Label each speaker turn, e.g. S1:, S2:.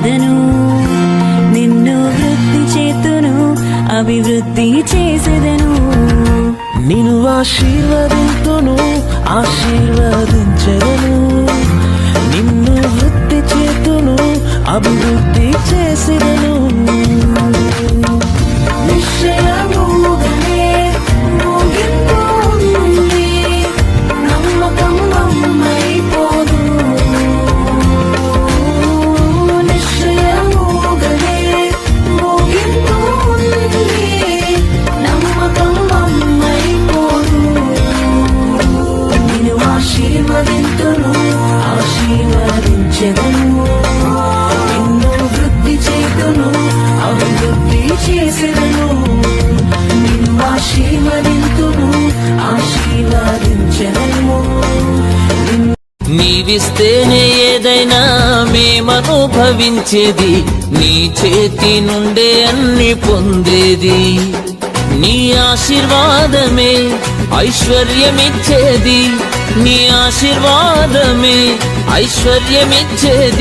S1: దీవించెదను, నిన్ను వృద్ధి చేతును, అభివృద్ధి చేసెదను.
S2: నిన్ను ఆశీర్వదింతును, ఆశీర్వదించెదను, నిన్ను వృద్ధి చేతును, అభివృద్ధి చేసెదను.
S1: నిశ్చయముగానే ముగింపు ఉంది, నమ్మకం నమ్మైపోదు. నిశ్చయముగానే ముగింపు ఉంది, నమ్మకం నమ్మైపోదు. నిన్ను ఆశీర్వదింతును, ఆశీర్వదించెదను, నిన్ను వృద్ధి చేతును, అభివృద్ధి చేసెదను. నిన్ను ఆశీర్వదింతును, ఆశీర్వదించెదను.
S3: నీవిస్తేనే ఏదైనా మేమనుభవించేది, నీ చేతి నుండే అన్ని పొందేది. నీ ఆశీర్వాదమే ఐశ్వర్యమిచ్చేది, నీ ఆశీర్వాదమే ఐశ్వర్యమిచ్చేది.